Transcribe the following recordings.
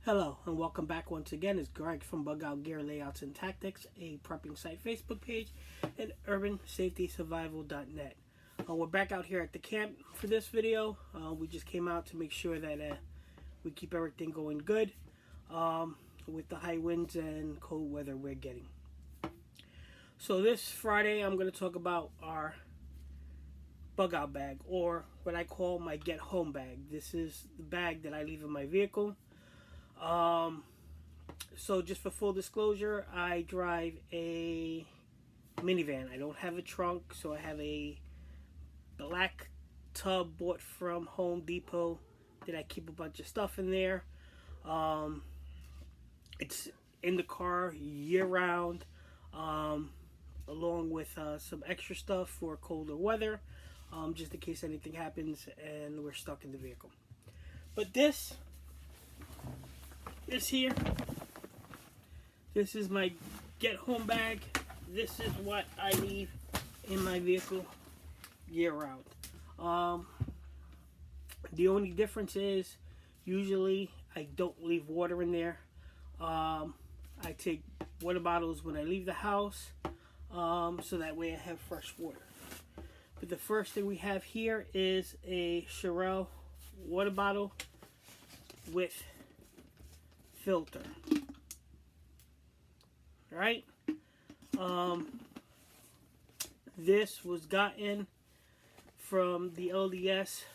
Hello and welcome back once again. It's Greg from Bug Out Gear Layouts and Tactics, a prepping site Facebook page, and UrbanSafetySurvival.net. We're back out here at the camp for this video. We just came out to make sure that we keep everything going good with the high winds and cold weather we're getting. So this Friday I'm going to talk about our bug out bag, or what I call my get home bag. This is the bag that I leave in my vehicle. So just for full disclosure, I drive a minivan. I don't have a trunk, so I have a black tub bought from Home Depot that I keep a bunch of stuff in there. It's in the car year round, along with some extra stuff for colder weather, just in case anything happens and we're stuck in the vehicle. But this here, this is my get home bag. This is what I leave in my vehicle year round. The only difference is usually I don't leave water in there. I take water bottles when I leave the house, so that way I have fresh water. But the first thing we have here is a Shirel water bottle with filter. Right? This was gotten from the LDS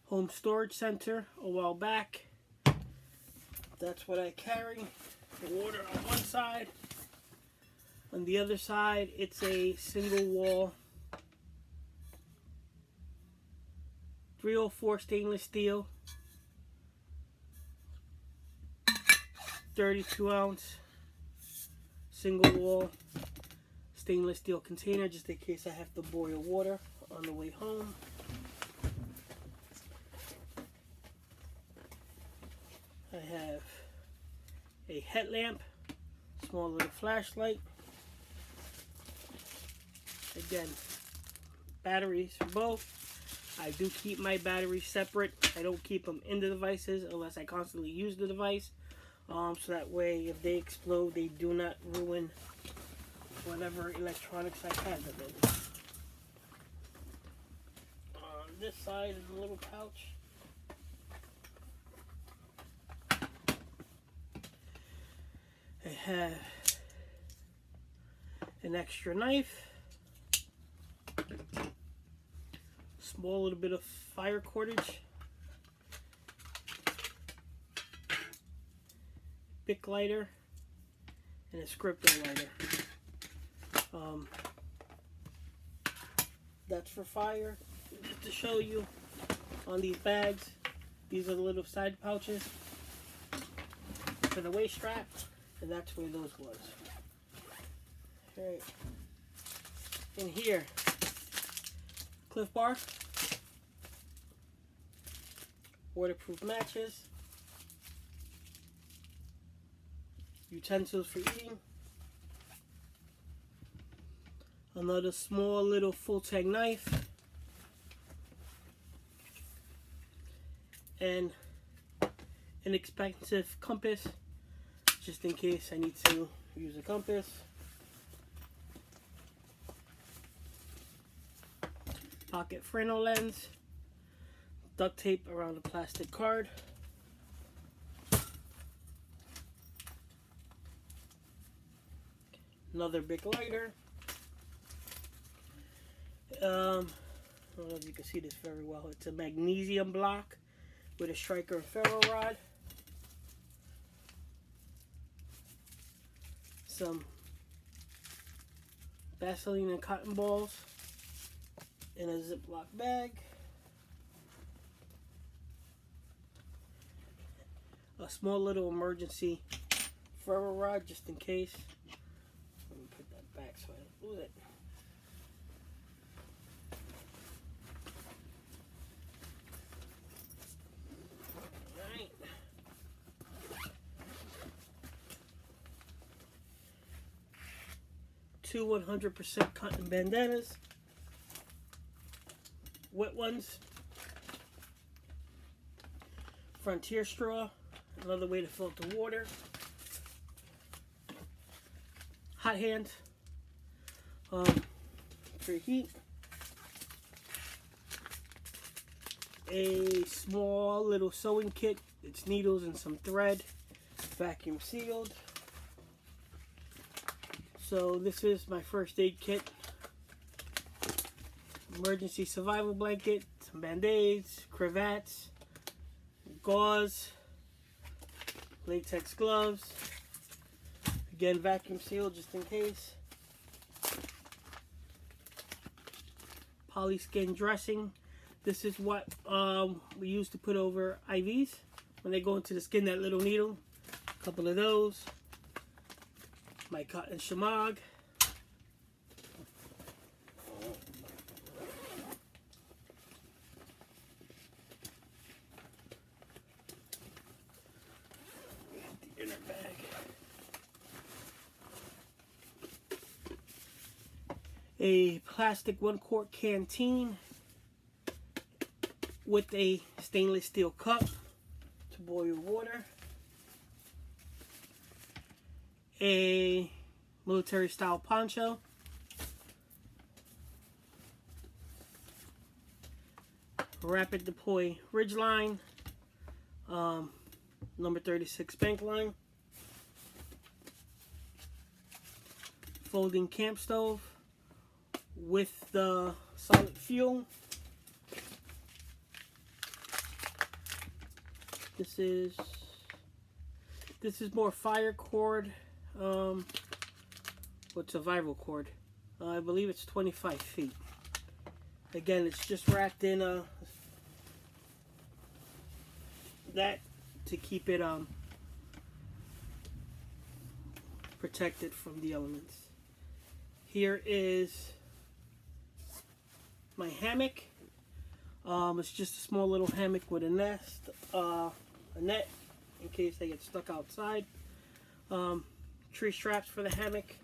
Home Storage Center a while back. That's what I carry. The water on one side. On the other side, it's a single wall 304 stainless steel 32 ounce single wall stainless steel container, just in case I have to boil water on the way home. I have a headlamp, small little flashlight. Again, batteries for both. I do keep my batteries separate. I don't keep them in the devices unless I constantly use the device. So that way, if they explode, they do not ruin whatever electronics I have in them. On this side is a little pouch. I have an extra knife, small little bit of fire cordage, Bic lighter, and a scripter lighter. That's for fire. Just to show you, on these bags, these are the little side pouches for the waist strap, and that's where those was. Alright. In here, Cliff Bar, waterproof matches, utensils for eating, another small little full tang knife, and an inexpensive compass, just in case I need to use a compass. Pocket Fresnel lens, duct tape around the plastic card, another big lighter. I don't know if you can see this very well. It's a magnesium block with a striker and ferro rod. Some Vaseline and cotton balls in a Ziploc bag. A small little emergency ferro rod just in case. Let me put that back so I don't lose it. Alright. Two 100% cotton bandanas. Wet ones. Frontier straw, Another way to filter water. Hot hands. For heat. A small little sewing kit. It's needles and some thread. Vacuum sealed. So this is my first aid kit. Emergency survival blanket, some band-aids, cravats, gauze, latex gloves. Again, vacuum sealed just in case. Polyskin dressing. This is what we use to put over IVs when they go into the skin, that little needle. A couple of those. My cotton shamag. The inner bag. A plastic 1-quart canteen with a stainless steel cup to boil water. A military style poncho. Rapid deploy ridgeline. Number 36 bank line. Folding camp stove with the solid fuel. This is more fire cord. What survival cord? I believe it's 25 feet. Again, it's just wrapped in that to keep it protected from the elements. Here is my hammock. It's just a small little hammock with a nest, a net in case they get stuck outside. Tree straps for the hammock.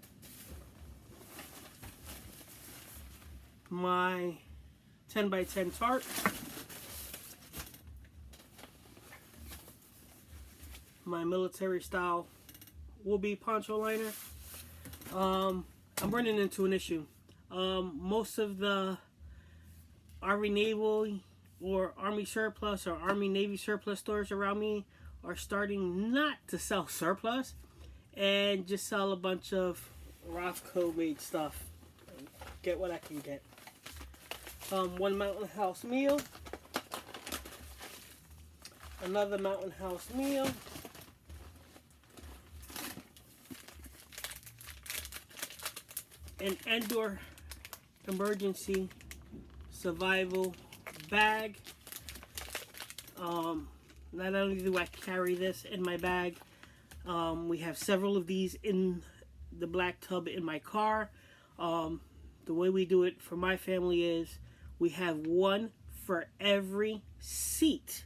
My 10x10 tarp. My military style wool-be poncho liner. I'm running into an issue. Most of the Army Naval or Army surplus or Army Navy surplus stores around me are starting not to sell surplus and just sell a bunch of Rothko made stuff. Get what I can get. One Mountain House meal. Another Mountain House meal. An Endor emergency survival bag. Not only do I carry this in my bag, we have several of these in the black tub in my car. The way we do it for my family is we have one for every seat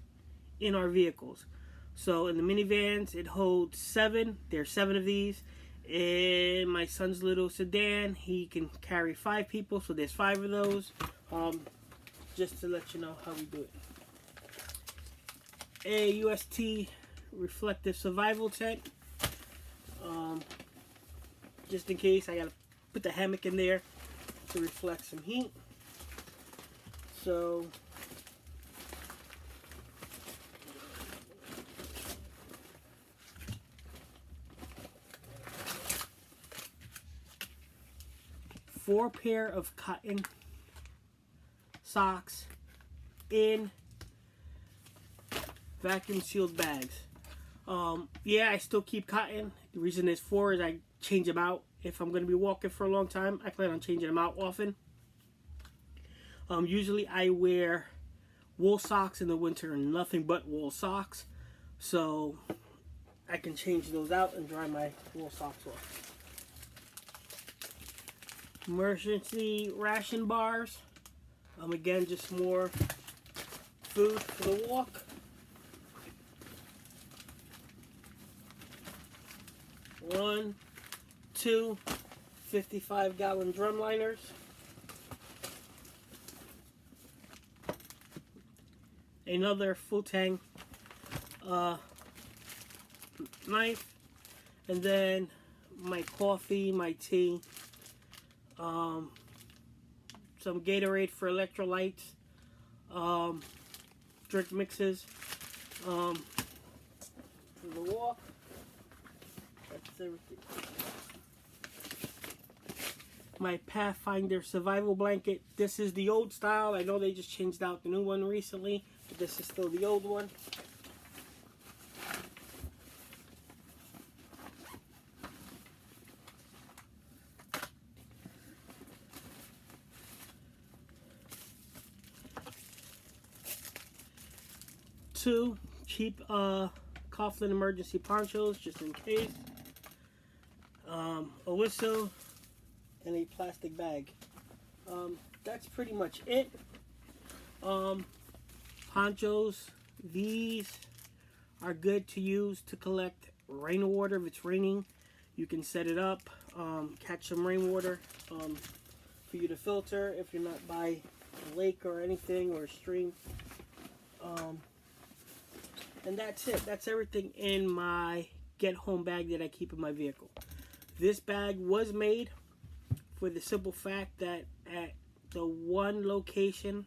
in our vehicles. So in the minivans, it holds 7. There's 7 of these. In my son's little sedan, he can carry 5 people, so there's 5 of those. Just to let you know how we do it. A UST reflective survival tent. Just in case, I gotta put the hammock in there to reflect some heat. So four pair of cotton socks in vacuum sealed bags. Yeah, I still keep cotton. The reason there's 4 is I change them out. If I'm going to be walking for a long time, I plan on changing them out often. Usually I wear wool socks in the winter and nothing but wool socks. So I can change those out and dry my wool socks off. Emergency ration bars. Again, just more food for the walk. One, 2 55-gallon drum liners. Another full tank knife, and then my coffee, my tea, some Gatorade for electrolytes, drink mixes, for the walk. That's everything. My Pathfinder survival blanket. This is the old style. I know they just changed out the new one recently, but this is still the old one. Two cheap Coughlin emergency ponchos, just in case. A whistle, and a plastic bag. That's pretty much it. Ponchos, these are good to use to collect rainwater. If it's raining, you can set it up, catch some rainwater for you to filter if you're not by a lake or anything, or a stream. And that's it. That's everything in my get home bag that I keep in my vehicle. This bag was made for the simple fact that at the one location,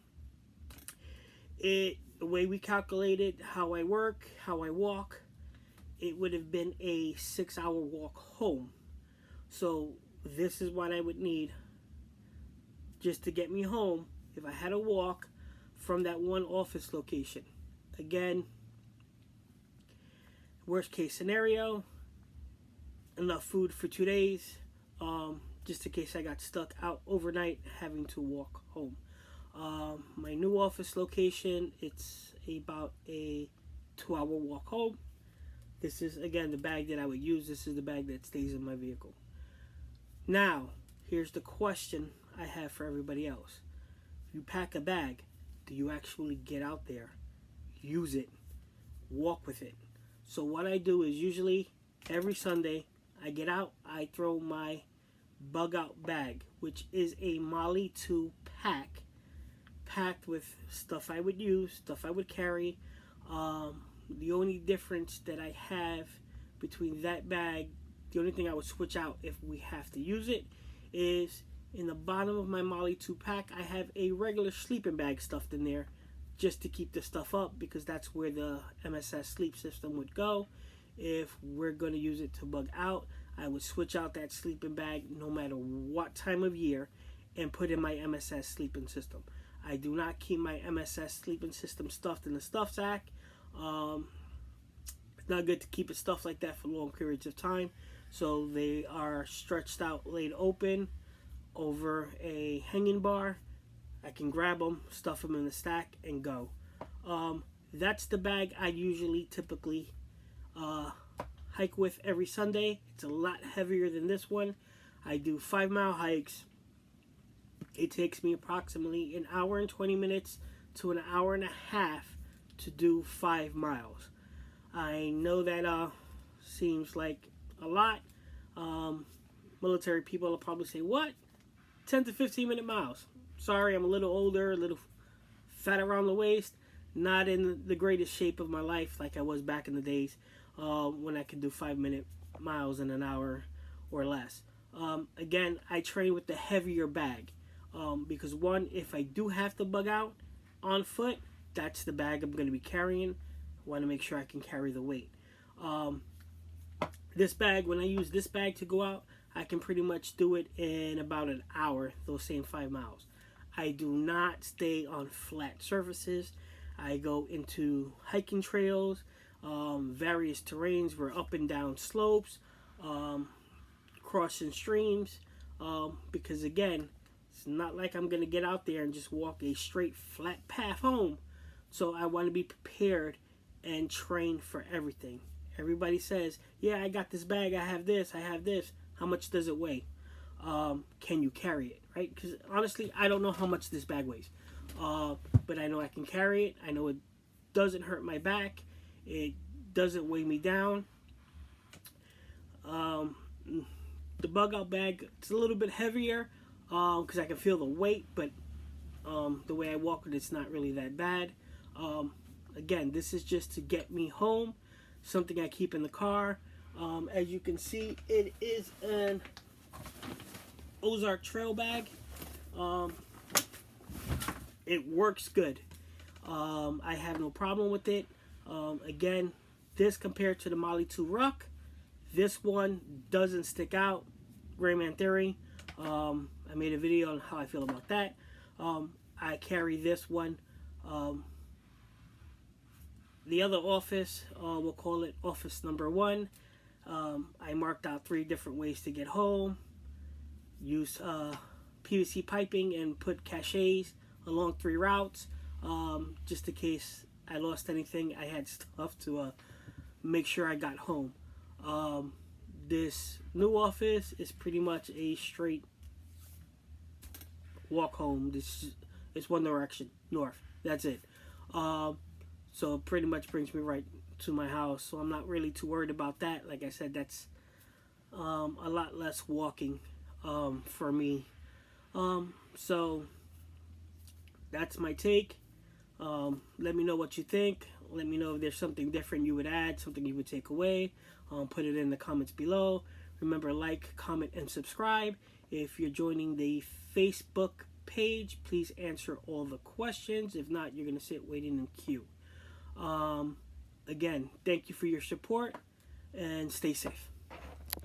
the way we calculated how I work, how I walk, it would have been a 6-hour walk home. So this is what I would need just to get me home if I had to walk from that one office location. Again, worst case scenario, enough food for 2 days, just in case I got stuck out overnight having to walk home. My new office location, it's about a 2-hour walk home. This is, again, the bag that I would use. This is the bag that stays in my vehicle. Now, here's the question I have for everybody else. If you pack a bag, do you actually get out there, use it, walk with it? So what I do is usually every Sunday I get out, I throw my bug out bag, which is a Molly 2 pack, packed with stuff I would use, stuff I would carry. The only difference that I have between that bag, the only thing I would switch out if we have to use it, is in the bottom of my Molly 2 pack, I have a regular sleeping bag stuffed in there just to keep the stuff up, because that's where the MSS sleep system would go. If we're going to use it to bug out, I would switch out that sleeping bag no matter what time of year and put in my MSS sleeping system. I do not keep my MSS sleeping system stuffed in the stuff sack. It's not good to keep it stuffed like that for long periods of time. So they are stretched out, laid open over a hanging bar. I can grab them, stuff them in the stack, and go. That's the bag I usually typically hike with every Sunday. It's a lot heavier than this one. I do 5-mile hikes. It takes me approximately an hour and 20 minutes to an hour and a half to do 5 miles. I know that seems like a lot. Military people will probably say, what? 10 to 15 minute miles. Sorry, I'm a little older, a little fat around the waist, not in the greatest shape of my life like I was back in the days when I could do 5-minute miles in an hour or less. Again, I train with the heavier bag because one, if I do have to bug out on foot, that's the bag I'm going to be carrying. I want to make sure I can carry the weight. This bag, when I use this bag to go out, I can pretty much do it in about an hour, those same 5 miles. I do not stay on flat surfaces. I go into hiking trails, various terrains. We're up and down slopes, crossing streams, because again, it's not like I'm going to get out there and just walk a straight flat path home. So I want to be prepared and trained for everything. Everybody says, yeah, I got this bag, I have this. How much does it weigh? Can you carry it, right? Because honestly, I don't know how much this bag weighs. But I know I can carry it. I know it doesn't hurt my back. It doesn't weigh me down. The bug out bag, it's a little bit heavier because I can feel the weight, but the way I walk it, it's not really that bad. Again, this is just to get me home something I keep in the car. As you can see, it is an Ozark trail bag. It works good. I have no problem with it. Again, this compared to the Molly 2 Ruck, this one doesn't stick out. Grayman Theory. I made a video on how I feel about that. I carry this one. The other office, we'll call it office number 1. I marked out 3 different ways to get home. Use PVC piping and put cachets along 3 routes. Just in case I lost anything, I had stuff to make sure I got home. This new office is pretty much a straight walk home. It's one direction, north. That's it. So it pretty much brings me right to my house. So I'm not really too worried about that. Like I said, that's a lot less walking for me. So that's my take. Let me know what you think. Let me know if there's something different you would add, something you would take away. Put it in the comments below. Remember, like, comment, and subscribe. If you're joining the Facebook page, please answer all the questions. If not, you're going to sit waiting in queue. Again, thank you for your support, and stay safe.